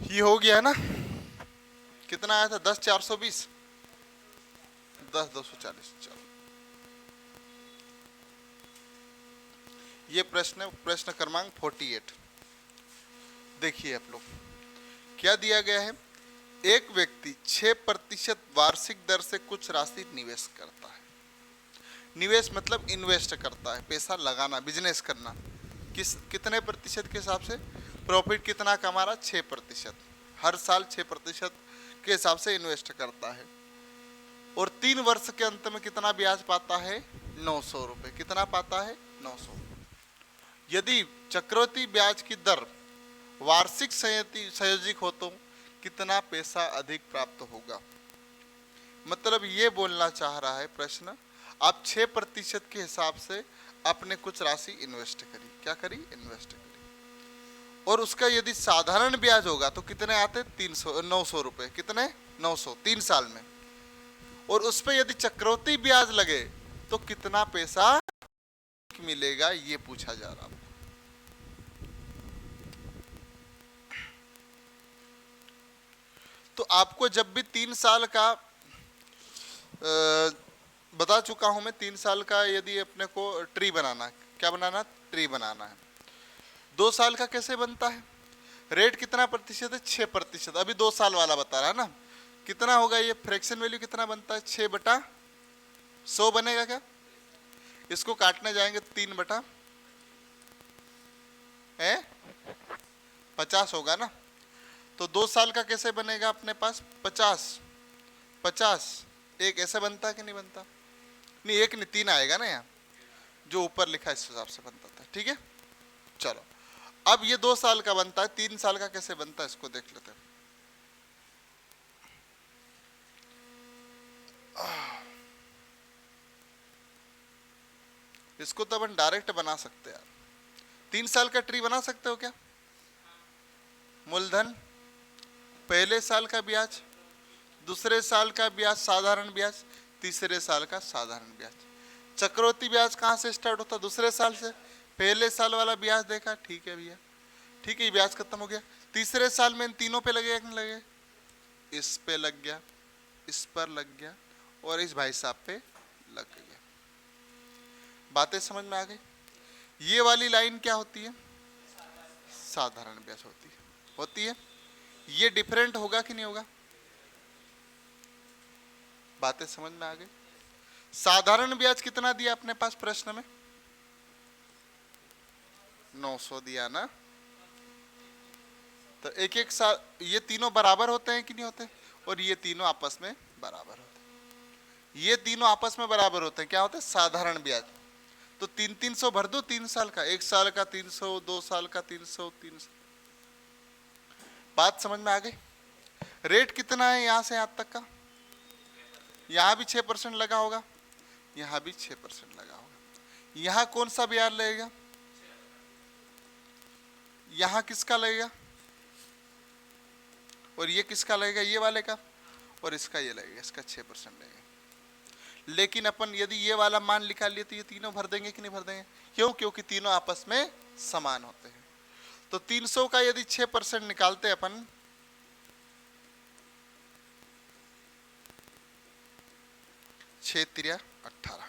ये हो गया है ना? कितना आया था? 10,420, 10,240। चलो, ये प्रश्न है, प्रश्न क्रमांक 48। देखिए आप लोग, क्या दिया गया है। एक व्यक्ति 6% वार्षिक दर से कुछ राशि निवेश करता है। निवेश मतलब इन्वेस्ट करता है, पैसा लगाना, बिजनेस करना। कितने प्रतिशत के हिसाब से? प्रॉफिट कितना कमा रहा? 6%। हर साल 6% के हिसाब से इन्वेस्ट करता है और 3 वर्ष के अंत में कितना ब्याज पाता है? 900 रुपये। कितना पाता है? 900। यदि चक्रवृद्धि ब्याज की दर वार्षिक संयोजित हो तो कितना पैसा अधिक प्राप्त होगा? मतलब ये बोलना चाह रहा है प्रश्न, आप 6% के हिसाब से आपने कुछ राशि इन्वेस्ट करी। क्या करी? इन्वेस्ट करी। और उसका यदि साधारण ब्याज होगा तो कितने आते? 900 रुपये। कितने? 900, 3 साल में। और उस पर यदि चक्रवृद्धि ब्याज लगे तो कितना पैसा मिलेगा, ये पूछा जा रहा है। तो आपको जब भी 3 साल का बता चुका हूं मैं, 3 साल का यदि अपने को ट्री बनाना, क्या बनाना? ट्री बनाना है। 2 साल का कैसे बनता है? रेट कितना प्रतिशत है? 6%। अभी 2 साल वाला बता रहा है ना। कितना होगा ये? फ्रैक्शन वैल्यू कितना बनता है? 6/100 बनेगा क्या? इसको काटने जाएंगे 3/50 होगा ना। तो 2 साल का कैसे बनेगा अपने पास? 50/50 एक ऐसे बनता है कि नहीं बनता? नहीं, एक नहीं, 3 आएगा ना यहाँ, जो ऊपर लिखा है इस हिसाब से बनता था। ठीक है, चलो। अब ये 2 साल का बनता है, 3 साल का कैसे बनता है इसको देख लेते हैं। इसको तो अपन डायरेक्ट बना सकते हैं यार। 3 साल का ट्री बना सकते हो क्या? मूलधन, पहले साल का ब्याज, दूसरे साल का ब्याज साधारण ब्याज, तीसरे साल का साधारण ब्याज। चक्रवृद्धि ब्याज कहाँ से स्टार्ट होता? दूसरे साल से। पहले साल वाला ब्याज देखा, ठीक है भैया, ठीक है, ब्याज खत्म हो गया। तीसरे साल में इन तीनों पे लगेगा कि नहीं लगेगा? इस पे लग गया, इस पर लग गया और इस भाई साहब पे लग गया। बातें समझ में आ गई? ये वाली लाइन क्या होती है? साधारण ब्याज होती है। ये डिफरेंट होगा कि नहीं होगा? बातें समझ में आ गई? साधारण ब्याज कितना दिया अपने पास प्रश्न में? 900 दिया ना। तो एक एक साल ये तीनों बराबर होते हैं कि नहीं होते? और ये तीनों आपस में बराबर होते हैं। ये तीनों आपस में बराबर होते हैं। क्या होते हैं? साधारण ब्याज। तो 300 भर दो 3 साल का, 1 साल का 300, 2 साल का 300, 300। बात समझ में आ गई? रेट कितना है यहां से यहां तक का? यहां भी 6% लगा होगा, यहां भी 6% लगा होगा। यहां कौन सा ब्याज लगेगा? यहां किसका लगेगा? और ये किसका लगेगा? ये वाले का। और इसका ये लगेगा, इसका 6% लगेगा। लेकिन अपन यदि ये वाला मान निकाल लिए तो ये तीनों भर देंगे कि नहीं भर देंगे? क्यों? क्योंकि तीनों आपस में समान होते हैं। तो 300 का यदि 6% निकालते हैं अपन, 6×3=18।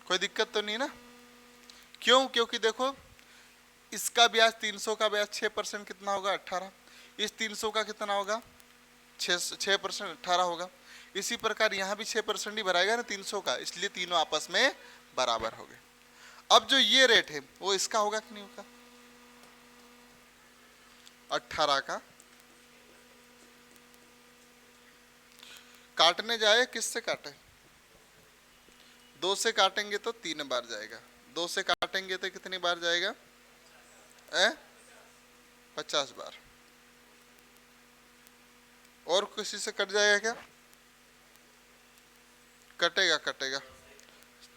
कोई दिक्कत तो नहीं ना? क्यों? क्योंकि देखो, इसका ब्याज 300 का ब्याज 6% कितना होगा? 18। इस 300 का कितना होगा? 6% 18 होगा। इसी प्रकार यहाँ भी 6% ही भराएगा ना 300 का, इसलिए तीनों आपस में बराबर हो गए। अब जो ये रेट है वो इसका होगा कि नहीं होगा? 18 का काटने जाए, किससे काटे? 2 से काटेंगे तो 3 बार जाएगा, 2 से काटेंगे तो कितनी बार जाएगा? 50 बार। और किसी से कट जाएगा क्या? कटेगा, कटेगा।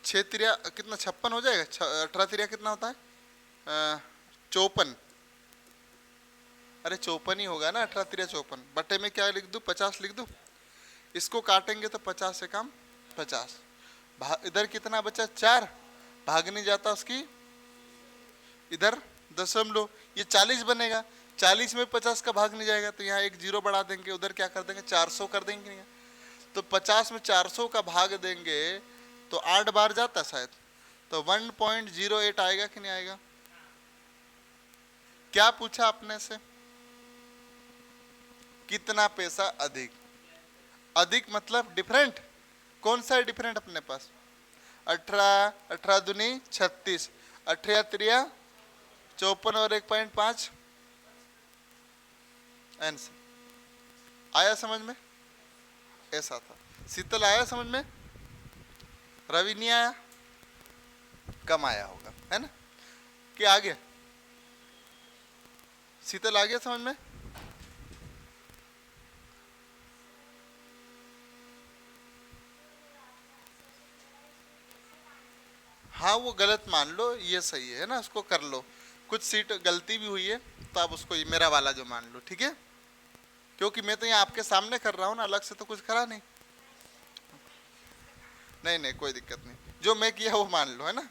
6×3 कितना? 56 हो जाएगा। 18×3 कितना होता है? 54। अरे 54 ही होगा ना, 18×3 54। बटे में क्या लिख दूं? 50 लिख दूं। इसको काटेंगे तो 50 से कम 50। इधर कितना बचा? 4। भाग नहीं जाता उसकी, इधर दशमलव, ये 40 बनेगा, 40 में 50 का भाग नहीं जाएगा तो यहाँ एक जीरो बढ़ा देंगे, उधर क्या कर देंगे 400 कर देंगे नहीं, तो 50 में 400 का भाग देंगे तो 8 बार जाता शायद, तो 1.08 आएगा कि नहीं आएगा। क्या पूछा आपने से, कितना पैसा अधिक, अधिक मतलब डिफरेंट, कौन सा है डिफरेंट अपने पास, 18, 18 दूनी 36, 18 त्रिया 54 और 1.5 आंसर आया समझ में, ऐसा था। शीतल आया समझ में, रवि नहीं आया, कम आया होगा है ना, कि आ गया, शीतल आ गया समझ में। हाँ वो गलत मान लो, ये सही है ना, उसको कर लो, कुछ सीट गलती भी हुई है तो आप उसको मेरा वाला जो मान लो, ठीक है, क्योंकि मैं तो यहाँ आपके सामने कर रहा हूँ ना, अलग से तो कुछ करा नहीं, नहीं नहीं कोई दिक्कत नहीं, जो मैं किया वो मान लो, है ना।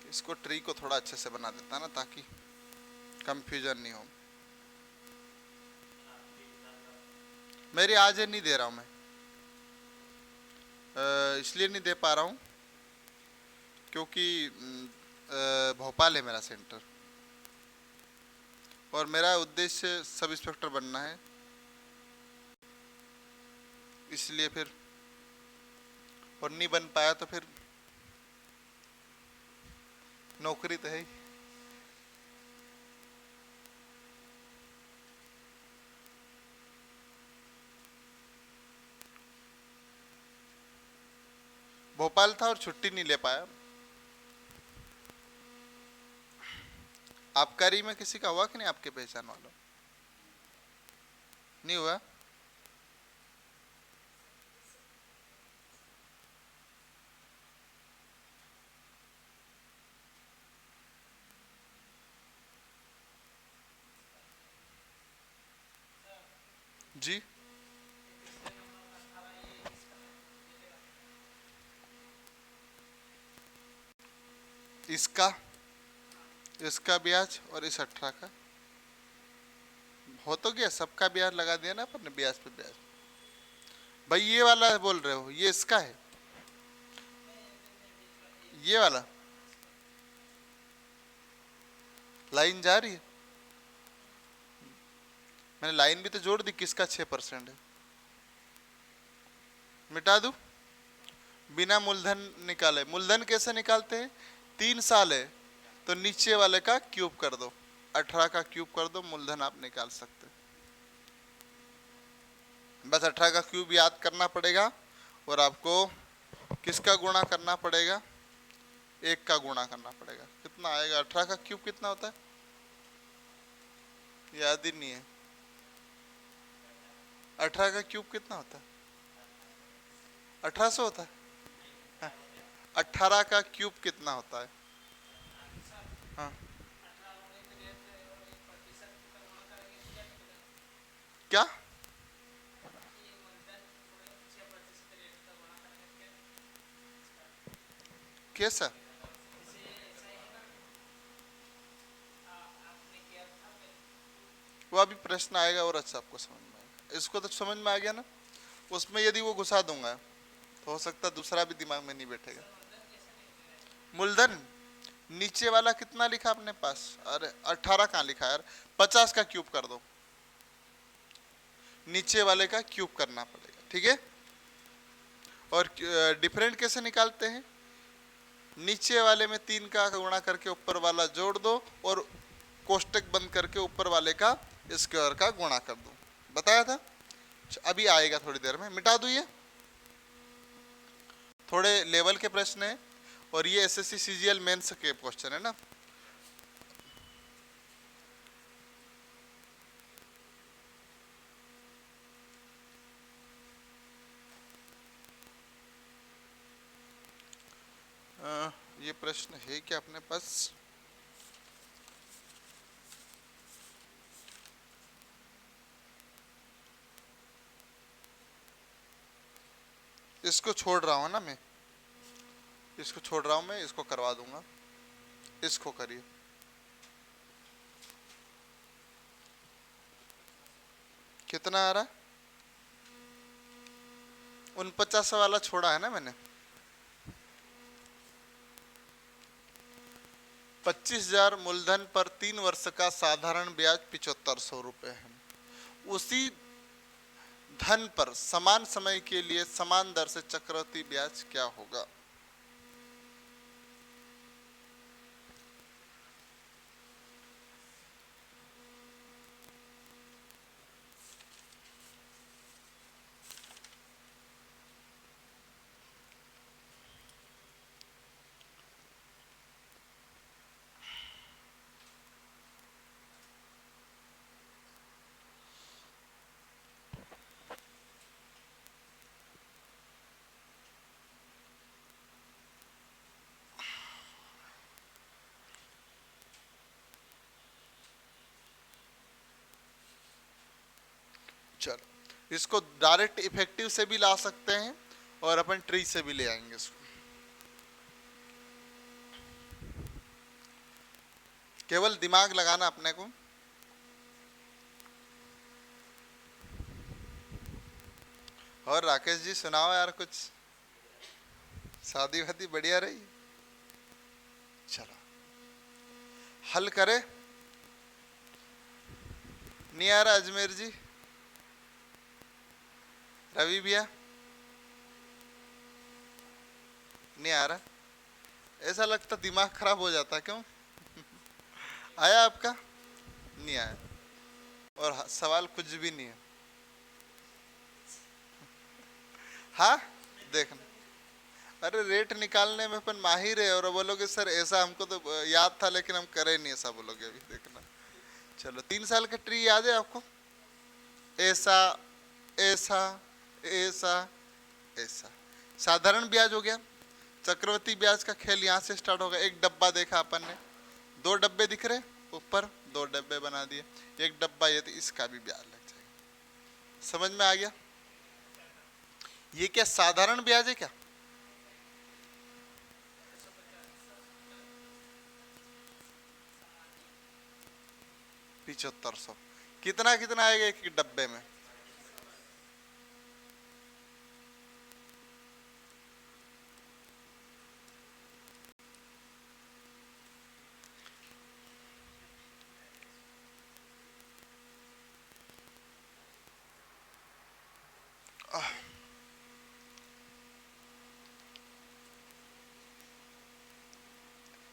इसको ट्री को थोड़ा अच्छे से बना देता ना ताकि कंफ्यूजन नहीं हो। मेरी आज नहीं दे रहा हूँ मैं, इसलिए नहीं दे पा रहा हूँ क्योंकि भोपाल है मेरा सेंटर और मेरा उद्देश्य सब इंस्पेक्टर बनना है, इसलिए फिर, और नहीं बन पाया तो फिर नौकरी तो है ही। भोपाल था और छुट्टी नहीं ले पाया। आबकारी में किसी का हुआ कि नहीं, आपके पहचान वालों, नहीं हुआ। जी इसका, इसका ब्याज और इस 18 का हो तो गया, सबका ब्याज लगा दिया ना अपन ने, ब्याज पे ब्याज। भाई ये वाला बोल रहे हो, ये इसका है, ये वाला लाइन जा रही है, मैंने लाइन भी तो जोड़ दी, किसका 6% है, मिटा दूं, बिना मूलधन निकाले। मूलधन कैसे निकालते हैं, 3 साल है तो नीचे वाले का क्यूब कर दो, 18 का क्यूब कर दो, मूलधन आप निकाल सकते। बस 18 का क्यूब याद करना पड़ेगा और आपको किसका गुणा करना पड़ेगा, 1 का गुणा करना पड़ेगा। कितना आएगा 18 का क्यूब कितना होता है, याद ही नहीं है। 18 का क्यूब कितना होता है, 1800 होता है। 18 का क्यूब कितना होता है, हाँ क्या, कैसा, वो अभी प्रश्न आएगा और अच्छा आपको समझ में आएगा। इसको तो समझ में आ गया ना, उसमें यदि वो घुसा दूंगा तो हो सकता है दूसरा भी दिमाग में नहीं बैठेगा। मूलधन नीचे वाला कितना लिखा अपने पास, अरे 18 कहाँ लिखा यार, 50 का क्यूब कर दो, नीचे वाले का क्यूब करना पड़ेगा, ठीक है। और डिफरेंट कैसे निकालते हैं, नीचे वाले में 3 का गुणा करके ऊपर वाला जोड़ दो और कोष्टक बंद करके ऊपर वाले का स्क्वायर का गुणा कर दो, बताया था। अभी आएगा थोड़ी देर में, मिटा दो, ये थोड़े लेवल के प्रश्न है और ये एसएससी सीजीएल मेंस के क्वेश्चन है ना। ये प्रश्न है क्या अपने पास, इसको छोड़ रहा हूँ ना मैं, इसको छोड़ रहा हूँ मैं, इसको करवा दूंगा। इसको करिए, कितना आ रहा? 49 वाला छोड़ा है ना मैंने। 25,000 मूलधन पर 3 वर्ष का साधारण ब्याज 7500 रुपये है। उसी धन पर समान समय के लिए समान दर से चक्रवृद्धि ब्याज क्या होगा? चलो, इसको डायरेक्ट इफेक्टिव से भी ला सकते हैं और अपन ट्री से भी ले आएंगे इसको। केवल दिमाग लगाना अपने को। और राकेश जी सुनाओ यार कुछ, शादी वादी बढ़िया रही? चलो हल करे। नहीं आ रहा अजमेर जी? रवि भैया नहीं आ रहा? ऐसा लगता दिमाग खराब हो जाता, क्यों? आया आपका? नहीं आया। और सवाल कुछ भी नहीं है। हाँ देखना, अरे रेट निकालने में अपन माहिर है, और बोलोगे सर ऐसा हमको तो याद था लेकिन हम करे नहीं, ऐसा बोलोगे अभी देखना। चलो 3 साल का ट्री याद है आपको? ऐसा ऐसा ऐसा ऐसा। साधारण ब्याज हो गया। चक्रवृद्धि ब्याज का खेल यहाँ से स्टार्ट होगा। एक डब्बा देखा अपन ने, 2 डब्बे दिख रहे ऊपर, 2 डब्बे बना दिए, एक डब्बा ये, तो इसका भी ब्याज लग जाएगा। समझ में आ गया? ये क्या साधारण ब्याज है क्या? $7500। कितना कितना आएगा एक डब्बे में?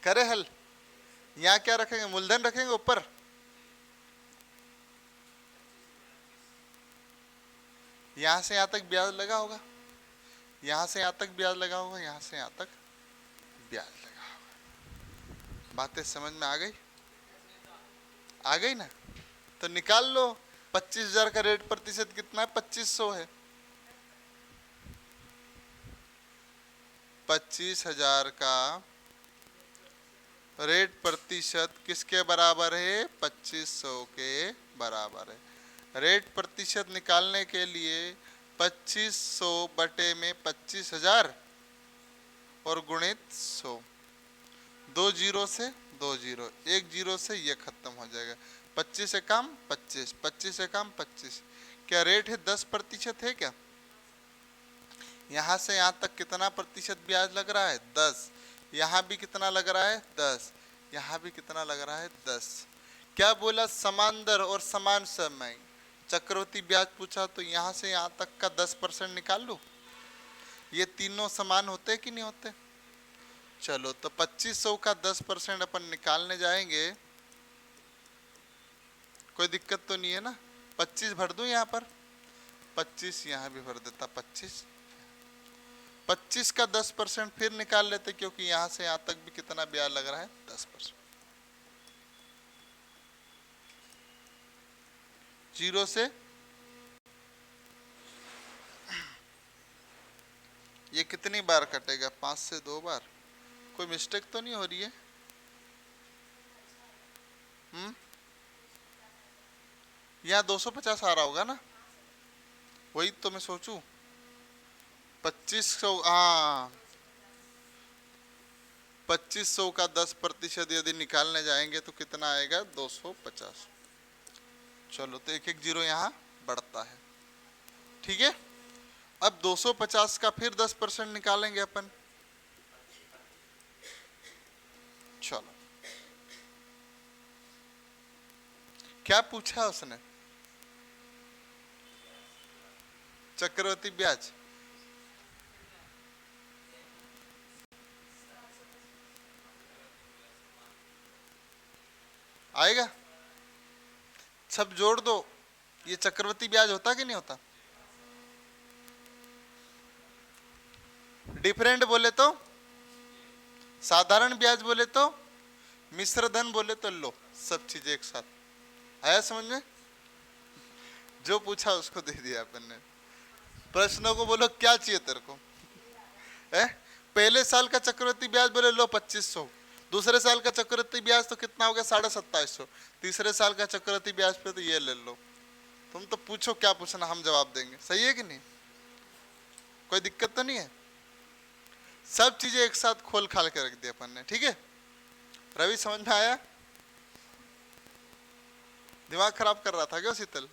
करे हल। यहाँ क्या रखेंगे? मूलधन रखेंगे ऊपर। यहाँ से यहाँ तक ब्याज लगा होगा, यहाँ से यहाँ तक ब्याज लगा होगा, यहाँ से यहाँ तक ब्याज लगा होगा। बातें समझ में आ गई? आ गई ना? तो निकाल लो। 25,000 का रेट प्रतिशत कितना है? 2500 है। 25,000 का रेट प्रतिशत किसके बराबर है? 2500 के बराबर है। रेट प्रतिशत निकालने के लिए 2500 बटे में 25,000 और गुणित 100। 2 जीरो से 2 जीरो, 1 जीरो से ये खत्म हो जाएगा। 25 से कम 25, 25 से कम 25। क्या रेट है 10% है क्या? यहाँ से यहाँ तक कितना प्रतिशत ब्याज लग रहा है? 10। यहाँ भी कितना लग रहा है? 10। यहाँ भी कितना लग रहा है? 10। क्या बोला? समान दर और समान समय। चक्रवृद्धि ब्याज पूछा तो यहाँ से यहाँ तक का 10% निकाल लो। ये तीनों समान होते कि नहीं होते? चलो तो 2500 का 10% अपन निकालने जाएंगे, कोई दिक्कत तो नहीं है ना? 25 भर दूं यहाँ पर, 25 यहाँ भी भर देता। 25 का 10% फिर निकाल लेते, क्योंकि यहाँ से यहाँ तक भी कितना ब्याज लग रहा है? 10%। 0 से ये कितनी बार कटेगा? 5 से 2 बार। कोई मिस्टेक तो नहीं हो रही है? यहाँ 250 आ रहा होगा ना? वही तो मैं सोचूं। 2500, हाँ 2500 का 10% यदि निकालने जाएंगे तो कितना आएगा? 250। चलो तो एक एक जीरो यहाँ बढ़ता है, ठीक है। अब 250 का फिर 10% निकालेंगे अपन। चलो क्या पूछा उसने? चक्रवृद्धि ब्याज। आएगा, सब जोड़ दो। ये चक्रवृद्धि ब्याज होता कि नहीं होता? डिफरेंट बोले तो, साधारण ब्याज बोले तो, मिश्र धन बोले तो, लो सब चीजें एक साथ। आया समझ में? जो पूछा उसको दे दिया अपन ने। प्रश्नों को बोलो क्या चाहिए तेरे को है? पहले साल का चक्रवृद्धि ब्याज बोले लो 2500, दूसरे साल का चक्रवृद्धि ब्याज तो कितना हो गया? 2750, तीसरे साल का चक्रवृद्धि ब्याज पे तो ये ले लो। तुम तो पूछो क्या पूछना, हम जवाब देंगे। सही है कि नहीं? कोई दिक्कत तो नहीं है? सब चीजें एक साथ खोल खाल के रख दिया अपन ने, ठीक है। रवि समझ में आया? दिमाग खराब कर रहा था क्या शीतल?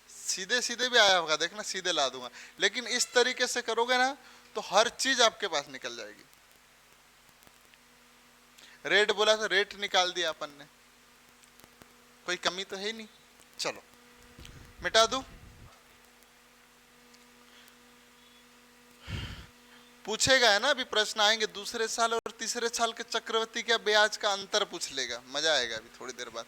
सीधे सीधे भी आया होगा, देखना सीधे ला दूंगा। लेकिन इस तरीके से करोगे ना तो हर चीज आपके पास निकल जाएगी। रेट बोला तो रेट निकाल दिया अपन ने, कोई कमी तो है नहीं। चलो मिटा दूं। पूछेगा है ना, अभी प्रश्न आएंगे दूसरे साल और तीसरे साल के चक्रवृद्धि का ब्याज का अंतर पूछ लेगा, मजा आएगा अभी थोड़ी देर बाद।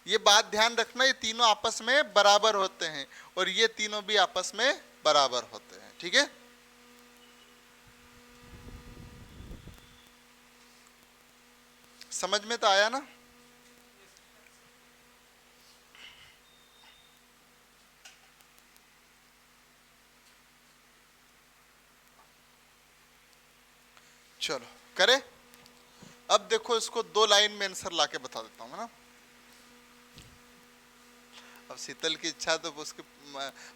ये बात ध्यान रखना, ये तीनों आपस में बराबर होते हैं और ये तीनों भी आपस में बराबर होते हैं, ठीक है। समझ में तो आया ना? चलो करे। अब देखो इसको 2 लाइन में आंसर लाके बता देता हूँ ना। अब शीतल की इच्छा तो उसके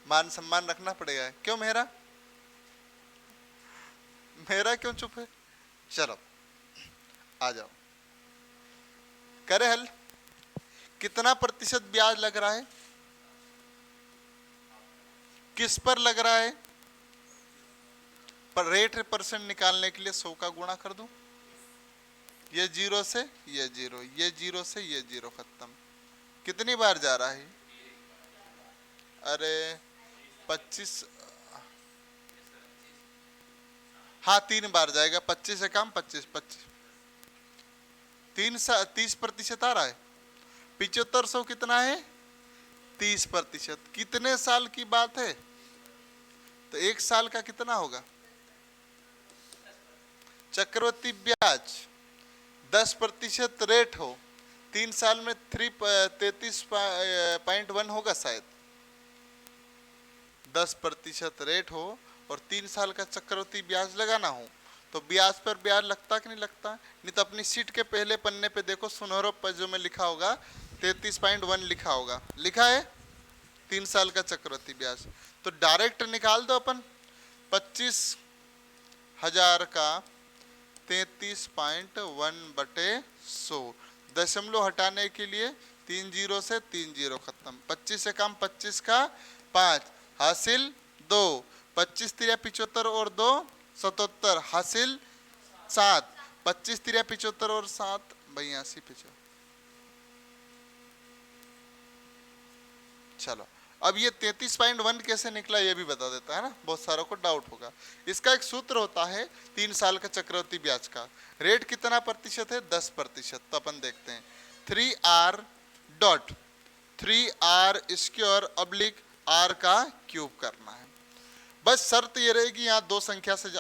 मान सम्मान रखना पड़ेगा। क्यों मेरा मेरा क्यों चुप है? चलो आ जाओ, करे हल। कितना प्रतिशत ब्याज लग रहा है? किस पर लग रहा है? पर रेट परसेंट निकालने के लिए 100 का गुणा कर दूं। ये जीरो से ये जीरो, ये जीरो से ये जीरो, खत्म। कितनी बार जा रहा है? अरे 25, हाँ 3 बार जाएगा। 25 से काम 25, 25 30% आ रहा है। 7500 कितना है? 30%। कितने साल की बात है? तो 1 साल का कितना होगा? चक्रवृद्धि ब्याज 10% रेट हो, 3 साल में 33.1 होगा शायद। 10% रेट हो और 3 साल का चक्रवृद्धि ब्याज लगाना हो तो ब्याज पर ब्याज लगता कि नहीं लगता? नहीं तो अपनी सीट के पहले पन्ने पे देखो, सुनहरे पेजों में लिखा होगा 33.1 लिखा होगा, लिखा है 3 साल का चक्रवृद्धि ब्याज। तो डायरेक्ट निकाल दो अपन। 25,000 का 33.1/100, दशमलव हटाने के लिए 3 जीरो से 3 जीरो, खत्म। 25 से काम 25 का 5 हासिल 2, 25 तिरिया 75 और 2 77 हासिल 7, 25 तिरिया 75 और 7 82 75। चलो अब ये 33.1 कैसे निकला ये भी बता देता है ना, बहुत सारों को डाउट होगा। इसका एक सूत्र होता है 3 साल का चक्रवृद्धि ब्याज का। रेट कितना प्रतिशत है? 10%। तो अपन देखते हैं 3r/3r² r का क्यूब करना है। बस शर्त ये रहेगी यहाँ दो संख्या से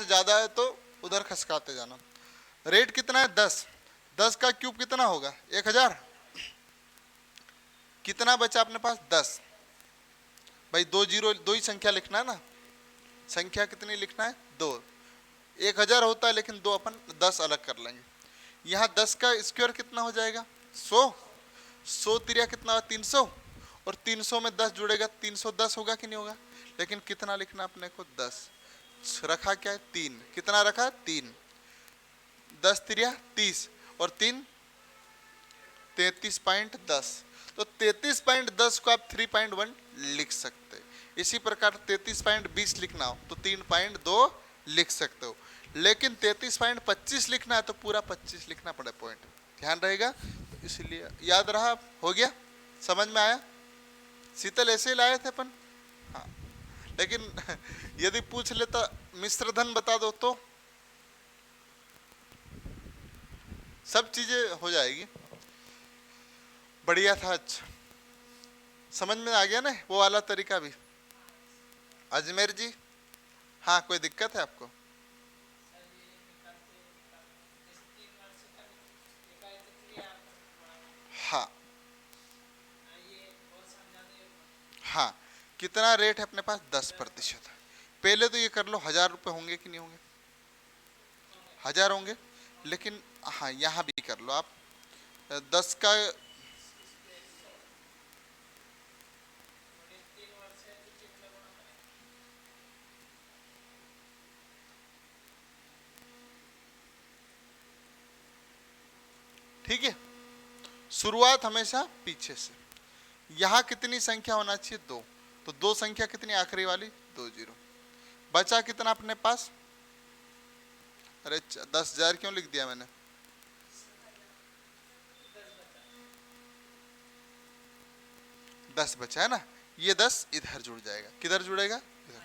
ज्यादा है तो उधर खसकाते जाना। रेट कितना है? 10। 10 का क्यूब कितना होगा? 1000। कितना बचा अपने पास? 10। भाई 2 जीरो, 2 ही संख्या लिखना है ना। संख्या कितनी लिखना है? 2। 1000 होता है लेकिन 2 अपन 10 अलग कर लेंगे। यहाँ 10 का स्क्वायर कितना हो जाएगा? 100। 100 तिरिया कितना हुआ 300, और 300 में 10 जुड़ेगा 310 होगा कि नहीं होगा। लेकिन कितना लिखना अपने को 10, रखा क्या है 3, कितना रखा 3, 10 तिरिया 30 और 3 33.10, तो 33.10 को आप 3.1 लिख सकते हैं। इसी प्रकार 33.20 लिखना हो तो 3.2 लिख सकते हो, लेकिन 33.25 लिखना है तो पूरा 25 लिखना पड़े, पॉइंट ध्यान रहेगा। तो इसलिए याद रहा, हो गया, समझ में आया। शीतल ऐसे ही लाए थे अपन, हाँ, लेकिन यदि पूछ लेता मिश्र धन बता दो तो सब चीजें हो जाएगी। बढ़िया था, अच्छा समझ में आ गया ना वो वाला तरीका भी। अजमेर जी, हाँ कोई दिक्कत है आपको? हाँ हाँ, कितना रेट है अपने पास 10%। पहले तो ये कर लो 1000 रुपये होंगे कि नहीं होंगे, 1000 होंगे, लेकिन हाँ यहाँ भी कर लो आप 10 का, ठीक है। शुरुआत हमेशा पीछे से। यहाँ कितनी संख्या होना चाहिए 2, तो 2 संख्या कितनी आखिरी वाली 2 जीरो। बचा कितना अपने पास, अरे 10,000 क्यों लिख दिया मैंने, 10 बचा है ना, ये 10 इधर जुड़ जाएगा, किधर जुड़ेगा इधर।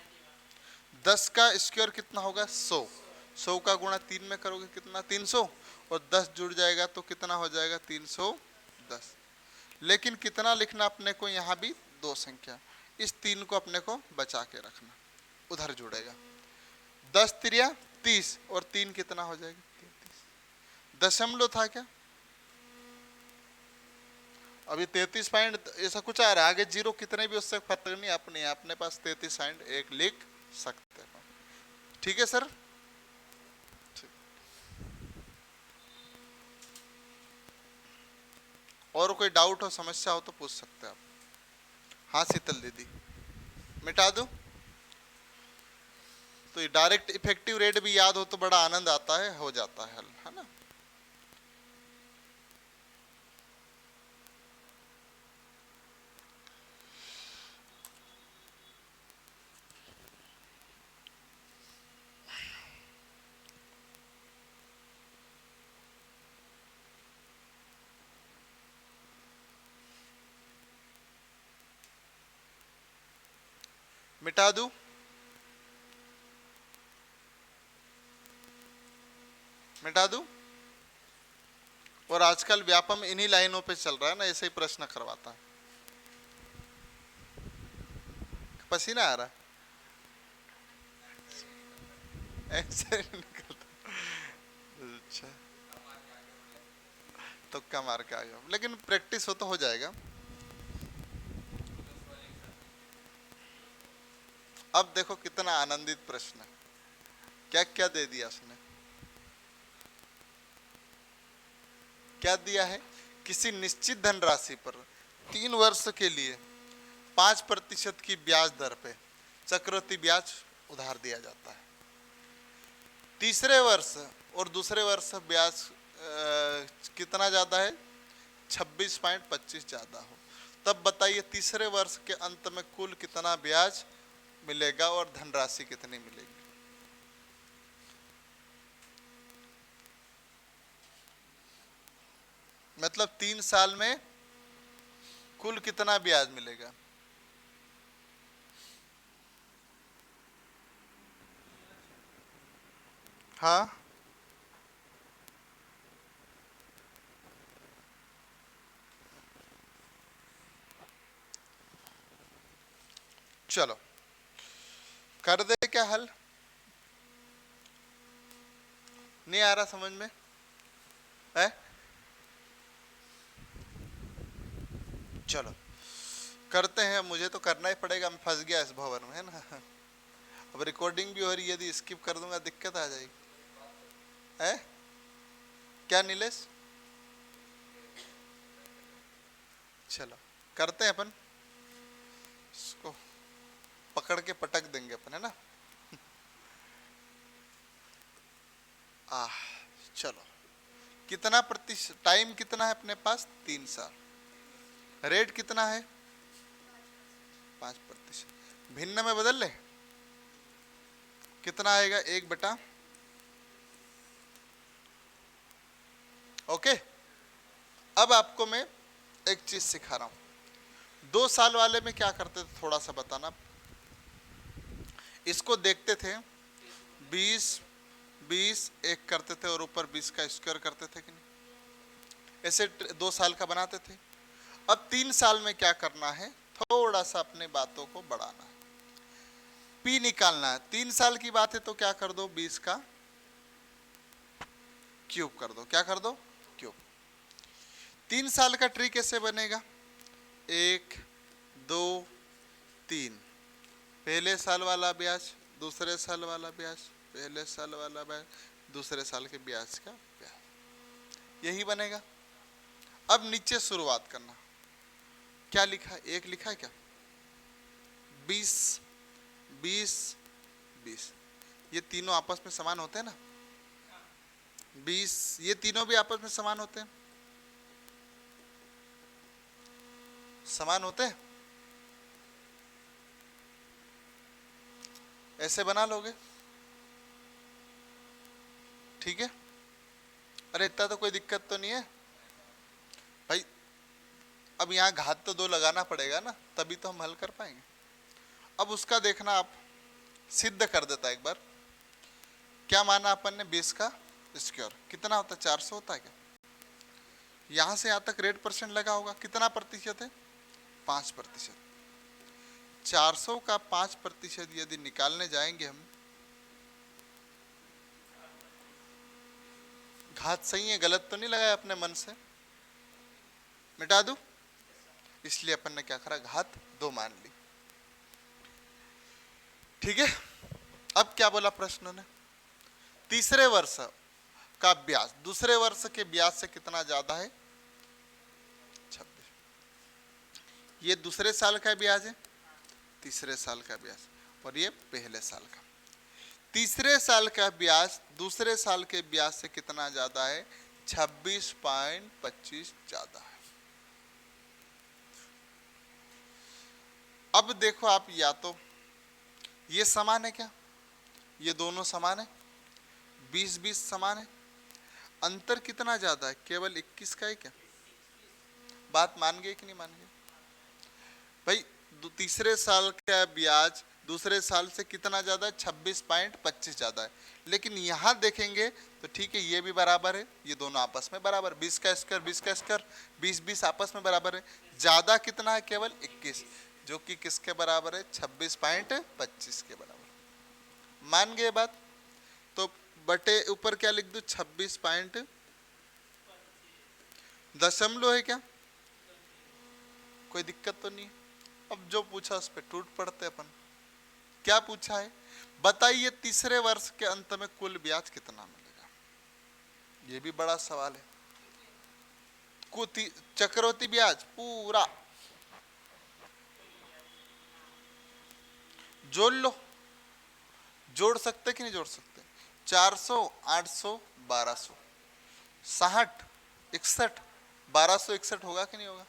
10 का स्क्वायर कितना होगा 100, 100 का गुणा 3 में करोगे कितना 300, और 10 जुड़ जाएगा तो कितना हो जाएगा 310। लेकिन कितना लिखना अपने को, यहाँ भी 2 संख्या, इस 3 को अपने को बचा के रखना, उधर जुड़ेगा। 10 तिरिया 30 और 3 कितना हो जाएगा 33। दशमलव था क्या, अभी 33 पॉइंट ऐसा कुछ आ रहा है, आगे जीरो कितने भी उससे फर्क नहीं, अपने पास 33.1 लिख सकते हो। ठीक है सर, और कोई डाउट हो समस्या हो तो पूछ सकते हैं आप। हाँ शीतल दीदी, मिटा दूं? तो ये डायरेक्ट इफेक्टिव रेट भी याद हो तो बड़ा आनंद आता है, हो जाता है हल, है ना। मिटा दूं? मिटा दूं? और आजकल व्यापम इन्हीं लाइनों पे चल रहा है ना, ऐसे ही प्रश्न करवाता है। पसीना आ रहा है, ऐसे निकलता। अच्छा, तुक्का मार के आ गया, लेकिन प्रैक्टिस हो तो हो जाएगा। अब देखो कितना आनंदित प्रश्न है, क्या क्या दे दिया उसने, क्या दिया है, किसी निश्चित धनराशि पर 3 वर्ष के लिए 5% की ब्याज दर पे चक्रवृद्धि ब्याज उधार दिया जाता है। तीसरे वर्ष और दूसरे वर्ष ब्याज कितना ज्यादा है 26.25 ज्यादा हो, तब बताइए तीसरे वर्ष के अंत में कुल कितना ब्याज मिलेगा और धनराशि कितनी मिलेगी। मतलब 3 साल में कुल कितना ब्याज मिलेगा। हाँ चलो कर दे क्या हल, नहीं आ रहा समझ में है? चलो करते हैं, मुझे तो करना ही पड़ेगा, मैं फंस गया इस भवन में, है ना। अब रिकॉर्डिंग भी हो रही है, यदि स्किप कर दूंगा दिक्कत आ जाएगी, है क्या नीलेश? चलो करते हैं अपन इसको, पकड़ के पटक देंगे अपन, है ना। चलो कितना प्रतिशत, टाइम कितना है अपने पास 3 साल, रेट कितना है 5%, भिन्न में बदल ले कितना आएगा 1/, ओके। अब आपको मैं एक चीज सिखा रहा हूं, 2 साल वाले में क्या करते थे थोड़ा सा बताना। इसको देखते थे 20 20 एक करते थे और ऊपर 20 का स्क्वायर करते थे कि नहीं, ऐसे 2 साल का बनाते थे। अब 3 साल में क्या करना है, थोड़ा सा अपने बातों को बढ़ाना है, पी निकालना है। 3 साल की बात है तो क्या कर दो 20 का क्यूब कर दो, क्या कर दो क्यूब। 3 साल का ट्री कैसे बनेगा, 1 2 3, पहले साल वाला ब्याज, दूसरे साल वाला ब्याज, पहले साल वाला ब्याज, दूसरे साल के ब्याज का ब्याज, यही बनेगा। अब नीचे शुरुआत करना, क्या लिखा, 1 लिखा है क्या, 20 20 20, ये तीनों आपस में समान होते हैं ना, 20 ये तीनों भी आपस में समान होते हैं, समान होते हैं, ऐसे बना लोगे, ठीक है। अरे इतना तो कोई दिक्कत तो नहीं है भाई। अब यहाँ घात तो 2 लगाना पड़ेगा ना, तभी तो हम हल कर पाएंगे। अब उसका देखना, आप सिद्ध कर देता एक बार। क्या माना अपन ने 20 का स्क्वायर कितना होता है 400 होता है क्या, यहां से यहां तक रेट परसेंट लगा होगा, कितना प्रतिशत है 5%। 400 का 5% यदि निकालने जाएंगे हम, घात सही है, गलत तो नहीं लगाया अपने मन से, मिटा दूं, इसलिए अपन ने क्या करा घात 2 मान ली, ठीक है। अब क्या बोला प्रश्न ने, तीसरे वर्ष का ब्याज दूसरे वर्ष के ब्याज से कितना ज्यादा है 26, ये दूसरे साल का ब्याज है, तीसरे साल का ब्याज, और ये पहले साल का। तीसरे साल का ब्याज दूसरे साल के ब्याज से कितना ज्यादा है 26.25 ज्यादा है। अब देखो आप, या तो ये समान है क्या, ये दोनों समान है, 20-20 समान है, अंतर कितना ज्यादा है केवल 21 का है क्या, बात मान गए कि नहीं मान गए भाई। तीसरे साल का ब्याज दूसरे साल से कितना ज्यादा है 26.25 ज्यादा है, लेकिन यहां देखेंगे तो ठीक है ये भी बराबर है, ये दोनों आपस में बराबर, 20 का स्क्वायर 20 का स्क्वायर 20-20 आपस में बराबर है, ज्यादा कितना है केवल 21, जो कि किसके बराबर है 26.25 के बराबर, मान गए बात। तो बटे ऊपर क्या लिख दूं 26 पॉइंट, दशमलव है क्या, कोई दिक्कत तो नहीं। अब जो पूछा उस पर टूट पड़ते अपन, क्या पूछा है बताइए तीसरे वर्ष के अंत में कुल ब्याज कितना मिलेगा, ये भी बड़ा सवाल है। चक्रवृद्धि ब्याज पूरा जोड़ लो, जोड़ सकते कि नहीं जोड़ सकते, 400 800 1200 60 61 1261 होगा कि नहीं होगा,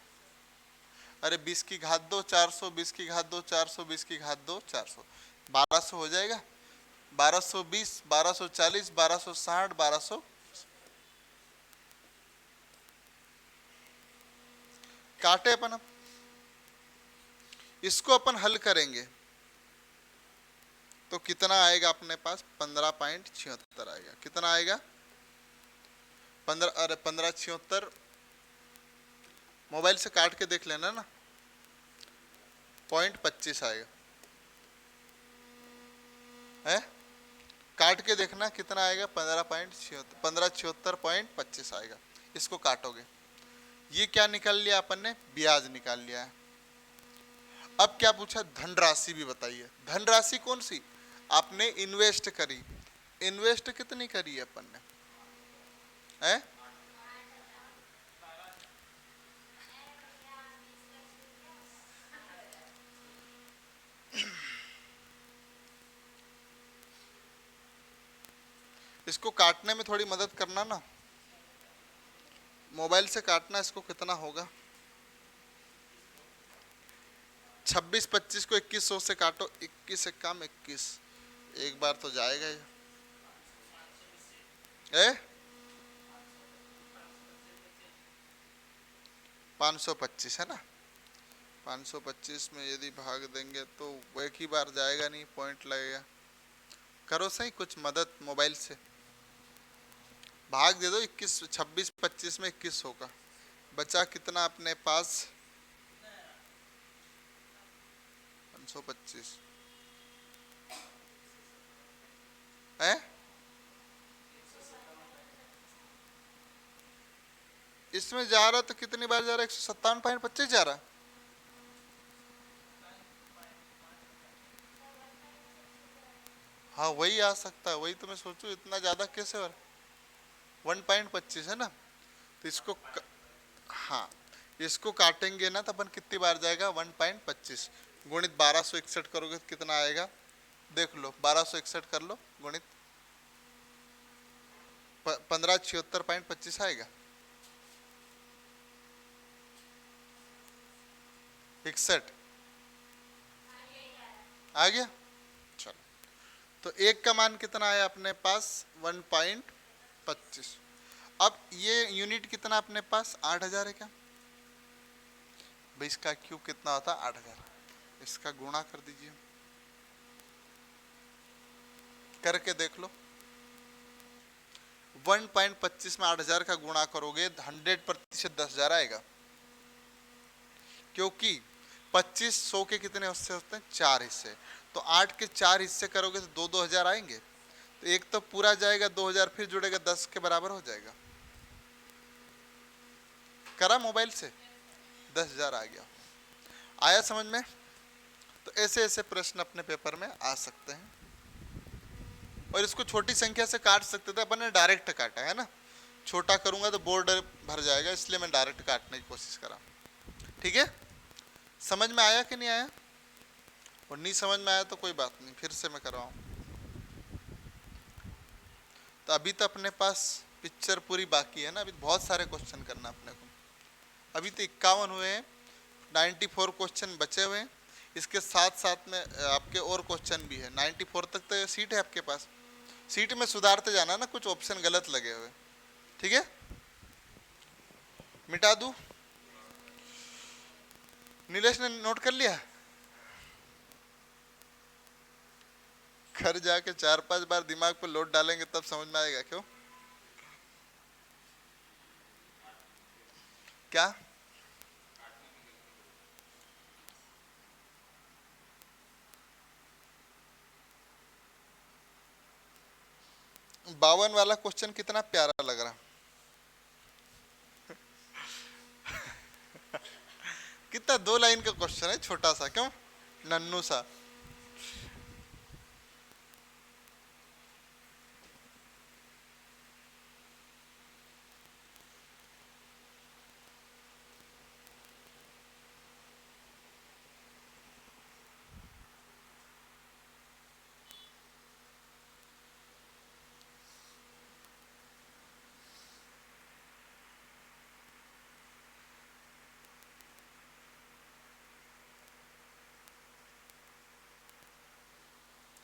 अरे 20 की घात 2 400, 20 की घात 2 400, 20 की घात 2 400, 1200 हो जाएगा, 1220 1240 1260 1200, काटे अपन, अब इसको अपन हल करेंगे तो कितना आएगा अपने पास 15.76 आएगा, कितना आएगा 15, अरे 15.76, मोबाइल से काट के देख लेना ना, 0.25 आएगा है, काट के देखना कितना आएगा 15.76 आएगा, इसको काटोगे, ये क्या निकाल लिया अपन ने ब्याज निकाल लिया है। अब क्या पूछा धनराशि भी बताइए, धनराशि कौन सी आपने इन्वेस्ट करी, इन्वेस्ट कितनी करी है अपन ने, है इसको काटने में थोड़ी मदद करना ना, मोबाइल से काटना। इसको कितना होगा? 26 25 को 2100 से काटो, 21 एक काम 21, एक बार तो जाएगा ये। 525 है ना, 525 में यदि भाग देंगे तो वो एक ही बार जाएगा नहीं, पॉइंट लगेगा। करो सही कुछ मदद मोबाइल से, भाग दे दो। 21 26 25 में 21 होगा, बचा कितना अपने पास? 525 है, इसमें जा रहा तो कितनी बार जा रहा है? 157.25 जा रहा। हाँ वही आ सकता है, वही तो मैं सोचूं इतना ज्यादा कैसे हो रहा। 1.25 है ना, तो इसको हाँ इसको काटेंगे ना तो अपन कितनी बार जाएगा? 1.25 गुणित 1261 करोगे तो कितना आएगा? देख लो, 1261 कर लो गुणित 1576.25 आएगा। 61 आ गया। चलो, तो एक का मान कितना आया अपने पास? 1.25। अब ये यूनिट कितना अपने पास? 8000 है क्या भाई? इसका क्यूब कितना होता? 8000। इसका गुणा कर दीजिए, करके देख लो। 1.25 में 8000 का गुणा करोगे 100% 10,000 आएगा, क्योंकि 25 100 के कितने हिस्से होते हैं? 4 हिस्से। तो 8 के 4 हिस्से करोगे तो 2-2000 आएंगे, तो एक तो पूरा जाएगा, 2000 फिर जुड़ेगा, 10 के बराबर हो जाएगा। करा मोबाइल से, 10,000 आ गया। आया समझ में? तो ऐसे ऐसे प्रश्न अपने पेपर में आ सकते हैं, और इसको छोटी संख्या से काट सकते थे, अपन ने डायरेक्ट काटा है ना। छोटा करूंगा तो बोर्ड भर जाएगा, इसलिए मैं डायरेक्ट काटने की कोशिश करा। ठीक है, समझ में आया कि नहीं आया? और नहीं समझ में आया तो कोई बात नहीं, फिर से मैं करवाऊँ। तो अभी तो अपने पास पिक्चर पूरी बाकी है ना, अभी बहुत सारे क्वेश्चन करना अपने को। अभी तो 51 हुए हैं, 94 क्वेश्चन बचे हुए हैं। इसके साथ साथ में आपके और क्वेश्चन भी है। 94 तक तो सीट है आपके पास, सीट में सुधारते जाना ना, कुछ ऑप्शन गलत लगे हुए। ठीक है, मिटा दूं? नीलेश ने नोट कर लिया? घर जाके 4-5 बार दिमाग पर लोड डालेंगे तब समझ में आएगा। क्यों? क्या? बावन वाला क्वेश्चन कितना प्यारा लग रहा। कितना 2 लाइन का क्वेश्चन है, छोटा सा, क्यों नन्नू सा।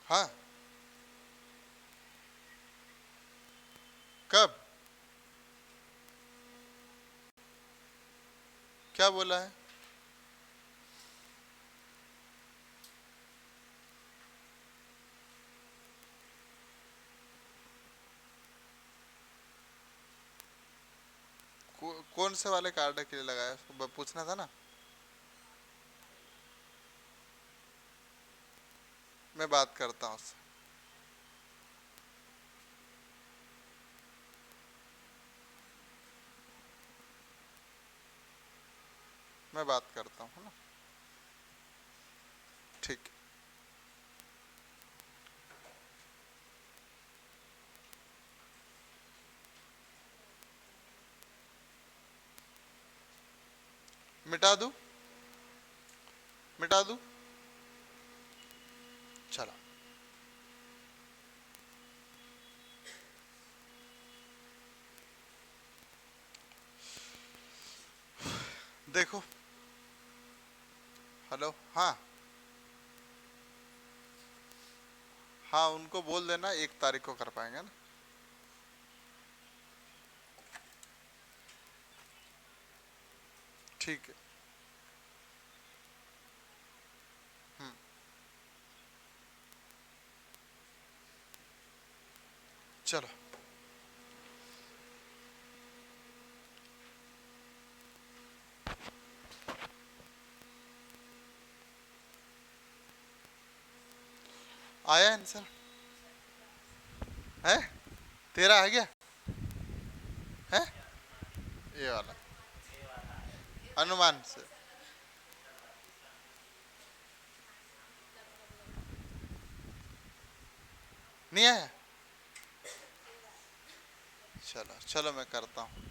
हाँ, कब? क्या बोला है? कौन से वाले कार्ड के लिए लगाया? उसको पूछना था ना। मैं बात करता हूँ उससे। मैं बात करता हूँ, है ना। ठीक, मिटा दूं? मिटा दूं? चलो, देखो, हेलो, हाँ हाँ, उनको बोल देना 1 तारीख को कर पाएंगे ना। ठीक है। हम्म। चलो, आया आंसर है? तेरा आ गया है? ये वाला अनुमान से नहीं आया? चलो चलो, मैं करता हूँ।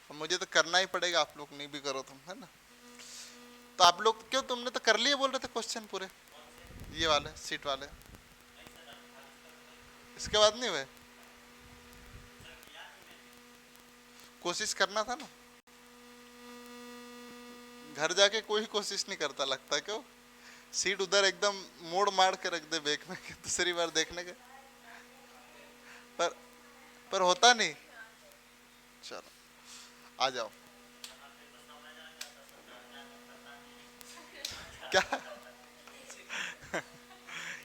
तो मुझे तो करना ही पड़ेगा, आप लोग नहीं भी करो तुम, है ना? तो आप लोग क्यों, तुमने तो कर लिए बोल रहे थे क्वेश्चन पूरे, ये वाले सीट वाले, इसके बाद नहीं हुए? कोशिश करना था ना। घर जाके कोई कोशिश नहीं करता लगता, क्यों? सीट उधर एकदम मोड़ मार के रख दे बैग में कि दूसरी बार देखने के, पर पर होता नहीं। चलो, आ जाओ। क्या?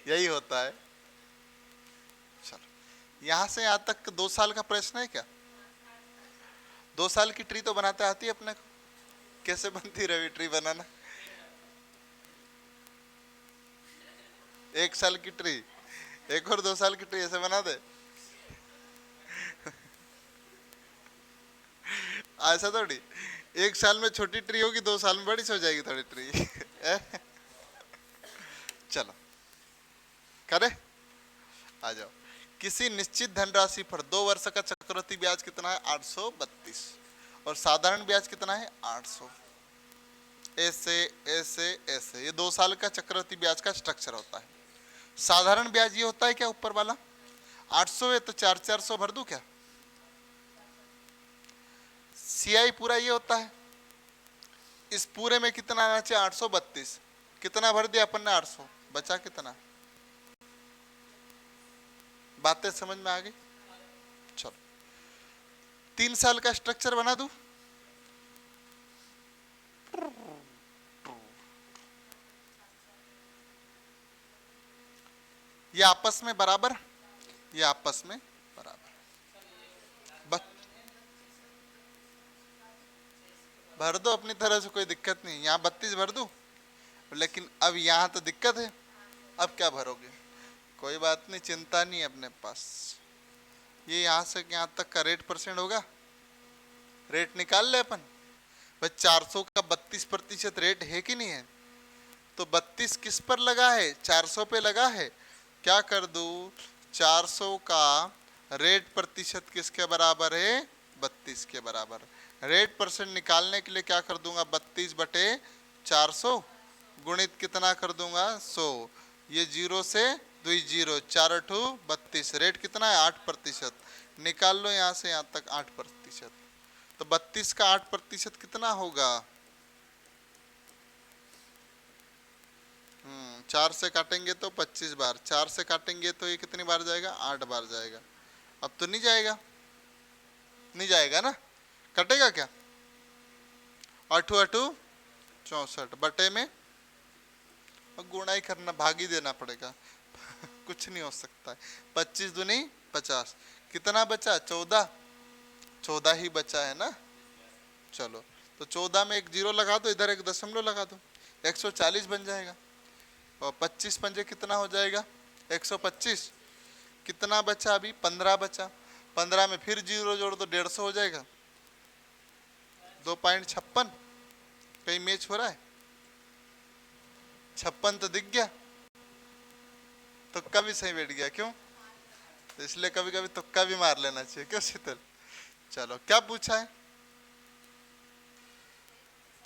यही होता है। चलो, यहाँ से यहाँ तक 2 साल का प्रश्न है क्या? 2 साल की ट्री तो बनाते आती है अपने को? कैसे बनती रवि ट्री बनाना? 1 साल की ट्री, एक और 2 साल की ट्री ऐसे बना दे? ऐसा थोड़ी, 1 साल में छोटी ट्री होगी, 2 साल में बड़ी सी हो जाएगी थोड़ी ट्री। चलो, करे, आ जाओ। किसी निश्चित धनराशि पर 2 वर्ष का चक्रवृद्धि ब्याज कितना है? 832। और साधारण ब्याज कितना है? 800। ऐसे ऐसे ऐसे, ये 2 साल का चक्रवृद्धि ब्याज का स्ट्रक्चर होता है। साधारण ब्याज ये होता है क्या, ऊपर वाला 800 है तो 400 भर दूं क्या? सीआई पूरा ये होता है। इस पूरे में कितना आना चाहिए? 832। कितना भर दिया अपन ने? 800। बचा कितना? बातें समझ में आ गई? चलो, 3 साल का स्ट्रक्चर बना दूं? ये आपस में बराबर, ये आपस में बराबर। बस भर दो अपनी तरह से, कोई दिक्कत नहीं। यहाँ 32 भर दूं, लेकिन अब यहाँ तो दिक्कत है। अब क्या भरोगे? कोई बात नहीं, चिंता नहीं है अपने पास। ये यहाँ से यहाँ तक का रेट परसेंट होगा, रेट निकाल ले अपन। भाई 400 का 32% रेट है कि नहीं है? तो 32 किस पर लगा है? 400 पे लगा है। क्या कर दूं? 400 का रेट प्रतिशत किसके बराबर है? 32 के बराबर। रेट परसेंट निकालने के लिए क्या कर दूंगा? 32/400 गुणित कितना कर दूंगा? 100। ये 0 से 2 0, 4 अठू 32। रेट कितना है? 8%। निकाल लो यहाँ से यहाँ तक 8%। तो 32 का 8% कितना होगा? 4 से काटेंगे तो 25 बार, 4 से काटेंगे तो ये कितनी बार जाएगा? 8 बार जाएगा। अब तो नहीं जाएगा, नहीं जाएगा ना? कटेगा क्या? 8 8 64 बटे में, और गुणा ही करना, भाग ही देना पड़ेगा। कुछ नहीं हो सकता है। 25 दूनी 50, कितना बचा? 14। 14 ही बचा है ना? चलो, तो 14 में एक 0 लगा दो, इधर एक दशमलव लगा दो, 140 बन जाएगा। और 25 पंजे कितना हो जाएगा? 125। कितना बचा? अभी 15 बचा। 15 में फिर 0 जोड़ दो, 150 हो जाएगा। 2.56। कहीं मैच हो रहा है? 56 तो दिख गया, तुक्का भी सही बैठ गया। क्यों? तो इसलिए कभी कभी तुक्का भी मार लेना चाहिए। क्यों शीतल? चलो, क्या पूछा है?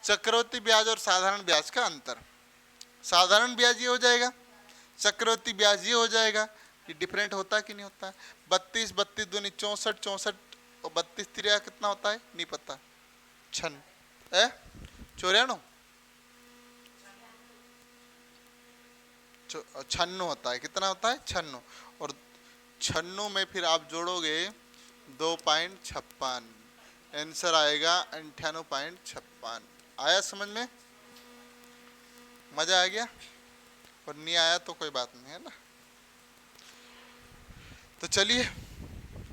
चक्रवृद्धि ब्याज और साधारण ब्याज का अंतर। साधारण ब्याज ये हो जाएगा, चक्रवृद्धि ब्याज ये हो जाएगा। ये डिफरेंट होता है कि नहीं होता है? 32 32 दूनी 64, 64 और 32 तिरिया कितना होता है? नहीं पता। छन है 94, 96 होता है। कितना होता है? 96। और 96 में फिर आप जोड़ोगे 2.56, आंसर आएगा 98.56। आया समझ में? मजा आ गया? और नहीं आया तो कोई बात नहीं है ना। तो चलिए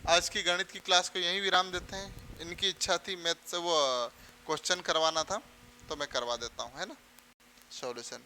आज की गणित की क्लास को यहीं विराम देते हैं। इनकी इच्छा थी मैथ से वो क्वेश्चन करवाना था, तो मैं करवा देता हूँ, है ना, सॉल्यूशन।